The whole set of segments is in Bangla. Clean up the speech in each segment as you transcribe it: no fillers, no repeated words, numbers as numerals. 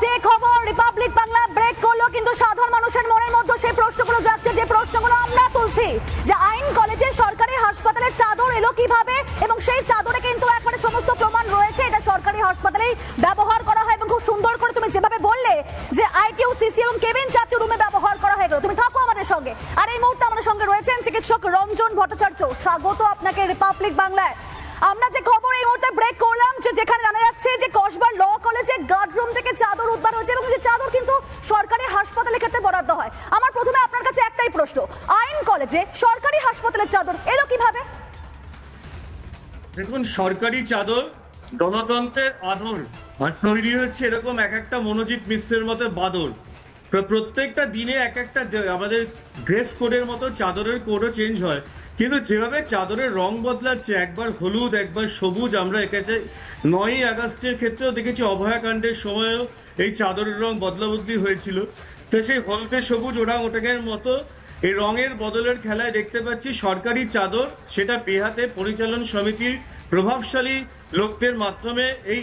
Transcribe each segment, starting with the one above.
যে খবর রিপাবলিক বাংলা ব্রেক করলো, কিন্তু সাধারণ মানুষের মনের মধ্যে সেই প্রশ্নগুলো যাচ্ছে, যে প্রশ্নগুলো আমরা তুলছি, যে আইন কলেজের সরকারি হাসপাতালের চাদর এলো কিভাবে, এবং সেই চাদরে কিন্তু একবারে সমস্ত প্রমাণ রয়েছে এটা সরকারি হাসপাতালেই ব্যবহার করা হয়। এবং খুব সুন্দর করে তুমি যেভাবে বললে যে আইটিইউ, সিসি এবং কেবিন জাতীয় রুমে ব্যবহার করা হয়ে গেল। তুমি থাকো আমাদের সঙ্গে। আর এই মুহূর্তে আমাদের সঙ্গে রয়েছেন চিকিৎসক রঞ্জন ভট্টাচার্য। স্বাগত আপনাকে রিপাবলিক বাংলায়। আমরা যে খবর এই মুহূর্তে ব্রেক করলাম, যে যেখানে জানা যাচ্ছে যে কসবা ল কলেজে গার্ড রুম থেকে চাদর উদ্ধার হয়েছে, এবং যে চাদর কিন্তু সরকারি হাসপাতালের ক্ষেত্রে বরাদ্দ হয়। আমার প্রথমে আপনার কাছে একটাই প্রশ্ন, আইন কলেজে সরকারি হাসপাতালের চাদর এলো কিভাবে? দেখুন, সরকারি চাদর গণতন্ত্রের আদর আর তৈরি হচ্ছে এরকম এক একটা মনোজিৎ মিশ্রের মতো বাদর। প্রত্যেকটা দিনে এক একটা আমাদের ড্রেস কোডের মতো চাদরের কোডও চেঞ্জ হয়, কিন্তু যেভাবে চাদরের রং বদলাচ্ছে, একবার হলুদ একবার সবুজ, আমরা এক্ষেত্রে 9ই আগস্টের ক্ষেত্রেও দেখেছি, অভয়াকাণ্ডের সময়ও এই চাদরের রং বদলাবদলি হয়েছিল। তো সেই হলদে সবুজ ওরাং ওটাঙের মতো এই রঙের বদলের খেলায় দেখতে পাচ্ছি সরকারি চাদর, সেটা বেহাতে পরিচালন সমিতির প্রভাবশালী লোকদের মাধ্যমে এই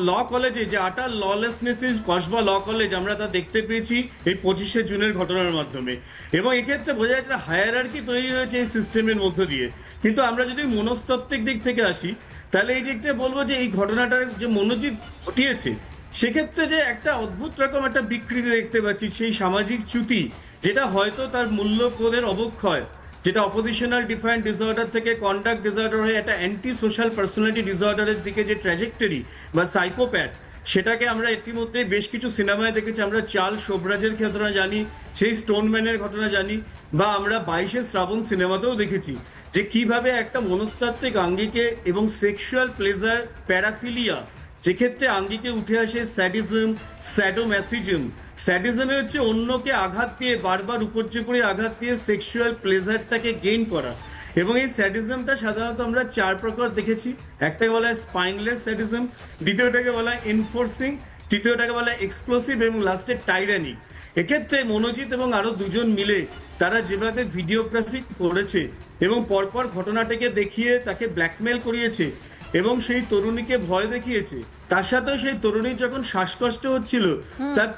ল কলেজে যে Atal lawlessness Kasba law college, আমরা তা দেখতে পেয়েছি এই 25শে জুনের ঘটনার মাধ্যমে। এবং এক্ষেত্রে বোঝা যাচ্ছে হায়ারার্কি তৈরি হয়েছে এই সিস্টেমের মধ্য দিয়ে। কিন্তু আমরা যদি মনস্তাত্ত্বিক দিক থেকে আসি, তাহলে এই দিকটা বলবো যে এই ঘটনাটার যে মনোজিৎ ঘটিয়েছে, সেক্ষেত্রে যে একটা অদ্ভুত রকম একটা বিকৃতি দেখতে পাচ্ছি, সেই সামাজিক চ্যুতি, যেটা হয়তো তার মূল্যবোধের অবক্ষয়, যেটা অপোজিশনাল ডিফারেন্ট ডিসঅর্ডার থেকে কন্ডাক্ট ডিসঅর্ডার হয়ে একটা অ্যান্টি সোশ্যাল পার্সোনালিটি ডিসঅর্ডারের দিকে যে ট্র্যাজেক্টরি বা সাইকোপ্যাথ, সেটাকে আমরা ইতিমধ্যে বেশ কিছু সিনেমায় দেখেছি। আমরা চাল শোভরাজের ঘটনা জানি, সেই স্টোনম্যানের ঘটনা জানি, বা আমরা 22শে শ্রাবণ সিনেমাতেও দেখেছি যে কিভাবে একটা মনস্তাত্ত্বিক আঙ্গিকে এবং সেক্সুয়াল প্লেজার প্যারাফিলিয়া, যেক্ষেত্রে আঙ্গিকে উঠে আসে স্যাডিজম, স্যাডোম্যাসিজম। স্যাডিজমে হচ্ছে অন্যকে আঘাত দিয়ে, বারবার উপর্য করে আঘাত দিয়ে সেক্সুয়াল প্লেজারটাকে গেইন করা। এবং এই স্যাডিজমটা সাধারণত আমরা 4 প্রকার দেখেছি। একটাকে বলা হয় স্পাইনলেস স্যাডিজম, দ্বিতীয়টাকে বলা হয় এনফোর্সিং, তৃতীয়টাকে বলা হয় এক্সপ্লোসিভ, এবং লাস্টে টাইরানিক। এক্ষেত্রে মনোজিৎ এবং আরো দুজন মিলে তারা যেভাবে ভিডিওগ্রাফি করেছে এবং পরপর ঘটনাটাকে দেখিয়ে তাকে ব্ল্যাকমেল করিয়েছে এবং সেই তরুণীকে ভয় দেখিয়েছে, তার সাথেও সেই তরুণী যখন শ্বাসকষ্ট হচ্ছিল তার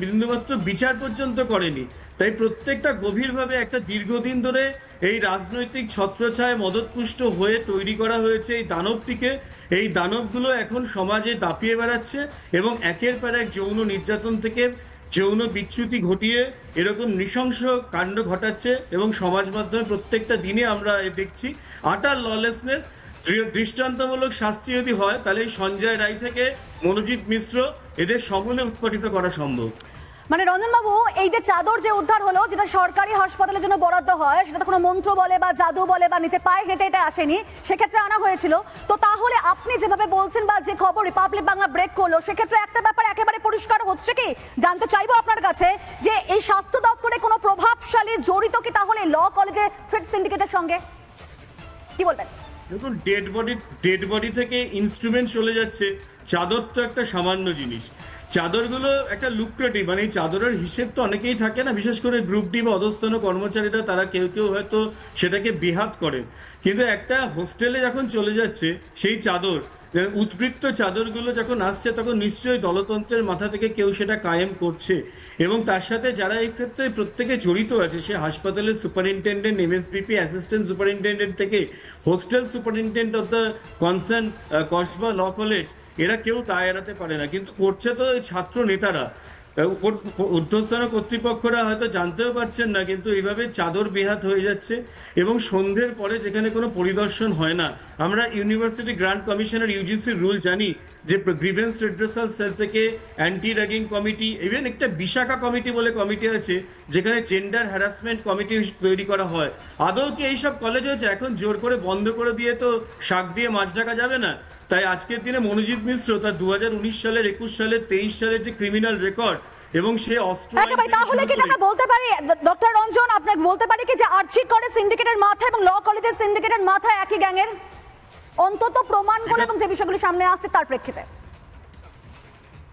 বিন্দুমাত্র বিচার পর্যন্ত করেনি। তাই প্রত্যেকটা গভীরভাবে একটা দীর্ঘদিন ধরে এই রাজনৈতিক ছত্রছায়ায় মদতপুষ্ট হয়ে তৈরি করা হয়েছে এই দানবটিকে। এই দানবগুলো এখন সমাজে দাপিয়ে বেড়াচ্ছে এবং একের পর এক যৌন নির্যাতন থেকে যৌন বিচ্যুতি ঘটিয়ে এরকম নৃশংস কাণ্ড ঘটাচ্ছে। এবং সমাজ মাধ্যমে প্রত্যেকটা দিনে আমরা দেখছি আটাল ললেসনেস। দৃষ্টান্তমূলক শাস্তি যদি হয়, তাহলে সঞ্জয় রায় থেকে মনোজিৎ মিশ্র, এদের সমূলে উৎপাদিত করা সম্ভব। মানে রঞ্জন বাবু, এই যে চাদর যে উদ্ধার হলো, যেটা সরকারি হাসপাতালের জন্য বরাদ্দ হয়, সেটা কোনো মন্ত্র বলে বা জাদু বলে বা নিচে পায়ে হেঁটে এটা আসেনি, সেক্ষেত্রে আনা হয়েছিল। তো তাহলে আপনি যেভাবে বলছেন বা যে খবর রিপাবলিক বাংলা ব্রেক করলো, সেক্ষেত্রে একটা ব্যাপার একেবারে পরিষ্কার হচ্ছে কি, জানতে চাইবো আপনার কাছে, যে এই স্বাস্থ্য দপ্তরে কোনো প্রভাবশালী জড়িত কি তাহলে ল কলেজে ফ্রেড সিন্ডিকেটের সঙ্গে? কি বলবেন? দেখুন, ডেড বডি থেকে ইনস্ট্রুমেন্ট চলে যাচ্ছে। চাদর তো একটা সামান্য জিনিস, চাদরগুলো একটা লুক্রেটিভ, মানে এই চাদরের হিসেব তো অনেকেই থাকে না, বিশেষ করে গ্রুপ ডি বা অধস্তন কর্মচারীরা, তারা কেউ কেউ হয়তো সেটাকে বেহাত করে। কিন্তু একটা হোস্টেলে যখন চলে যাচ্ছে সেই চাদর, উদ্বৃত্ত চাদরগুলো যখন আসছে, তখন নিশ্চয়ই দলতন্ত্রের মাথা থেকে কেউ সেটা কায়েম করছে। এবং তার সাথে যারা এই ক্ষেত্রে প্রত্যেকে জড়িত আছে, সে হাসপাতালের সুপারিনটেন্ডেন্ট, এমএসবিপি অ্যাসিস্ট্যান্ট সুপারিনটেন্ডেন্ট থেকে hostel superintendent of the concern Kasba law college, এরা কেউ তা এড়াতে পারে না। কিন্তু করছে তো ছাত্র নেতারা, ঊর্ধ্বস্তন কর্তৃপক্ষরা হয়তো জানতেও পারছেন না, কিন্তু এইভাবে চাদর বেহাত হয়ে যাচ্ছে। এবং সন্ধ্যের পরে যেখানে কোনো পরিদর্শন হয় না, আমরা ইউনিভার্সিটি গ্রান্ট কমিশনের ইউজিসির রুল জানি যে গ্রিভেন্স রিড্রেসাল সেল থেকে অ্যান্টি র্যাগিং কমিটি, ইভেন একটা বিশাখা কমিটি বলে কমিটি আছে, যেখানে জেন্ডার হ্যারাসমেন্ট কমিটি তৈরি করা হয়। আদৌ কি এইসব কলেজ হয়েছে? এখন জোর করে বন্ধ করে দিয়ে তো শাক দিয়ে মাছ ঢাকা যাবে না। তাই আজকের দিনে মনোজিৎ মিশ্র তার 2019 সালের, 21 সালের, 23 সালের যে ক্রিমিনাল রেকর্ড, এবং সে অস্ত্র, তাহলে কি আমরা বলতে পারি ডক্টর রঞ্জন, আপনাকে বলতে পারি কি যে আর্চিক করে সিন্ডিকেটের মাথা এবং ল কলেজের সিন্ডিকেটের মাথা একই গ্যাংয়ের, অন্তত প্রমাণগুলো এবং যে বিষয়গুলো সামনে আসছে তার প্রেক্ষিতে?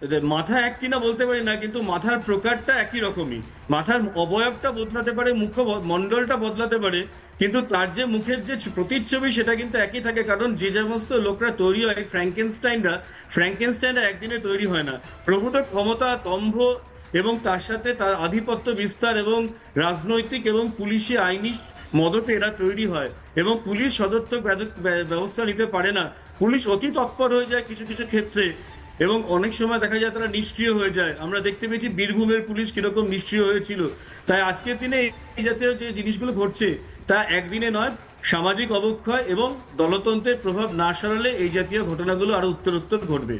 মাথা এক কিনা বলতে পারি না, কিন্তু মাথার প্রকারটা একই রকমই। মাথার অবয়বটা বদলাতে পারে, মুখমণ্ডলটা বদলাতে পারে, কিন্তু তার যে মুখের যে প্রতিচ্ছবি সেটা কিন্তু একই থাকে। কারণ যে সমস্ত লোকরা তৈরি হয় ফ্র্যাঙ্কেনস্টাইনরা একদিনে তৈরি হয় না। প্রভূত ক্ষমতা, দম্ভ এবং তার সাথে তার আধিপত্য বিস্তার এবং রাজনৈতিক এবং পুলিশি আইনি মদতে এরা তৈরি হয়, এবং পুলিশ সদর্থক ব্যবস্থা নিতে পারে না। পুলিশ অতি তৎপর হয়ে যায় কিছু কিছু ক্ষেত্রে, এবং অনেক সময় দেখা যায় তারা নিষ্ক্রিয় হয়ে যায়। আমরা দেখতে পেয়েছি বীরভূমের পুলিশ কিরকম নিষ্ক্রিয় হয়েছিল। তাই আজকের দিনে এই জাতীয় যে জিনিসগুলো ঘটছে তা একদিনে নয়, সামাজিক অবক্ষয় এবং দলতন্ত্রের প্রভাব না সরালে এই জাতীয় ঘটনাগুলো আরো উত্তরোত্তর ঘটবে।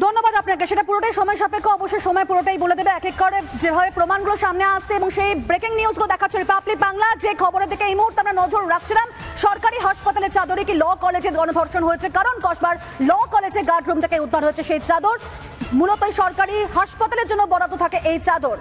ধন্যবাদ আপনাকে। সেটা পুরোটাই সময় সাপেক্ষ, অবশ্যই সময় পুরোটাই বলে দেবে এক এক করে যেভাবে প্রমাণগুলো সামনে আসছে এবং সেই ব্রেকিং নিউজগুলো দেখাচ্ছে রিপাবলিক বাংলা। যে খবরের দিকে এই মুহূর্তে আমরা নজর রাখছিলাম, সরকারি হাসপাতালের চাদরে কি ল কলেজে গণধর্ষণ হয়েছে, কারণ কসবার ল কলেজে গার্ড রুম থেকে উদ্ধার হয়েছে সেই চাদর। মূলত সরকারি হাসপাতালের জন্য বরাদ্দ থাকে এই চাদর।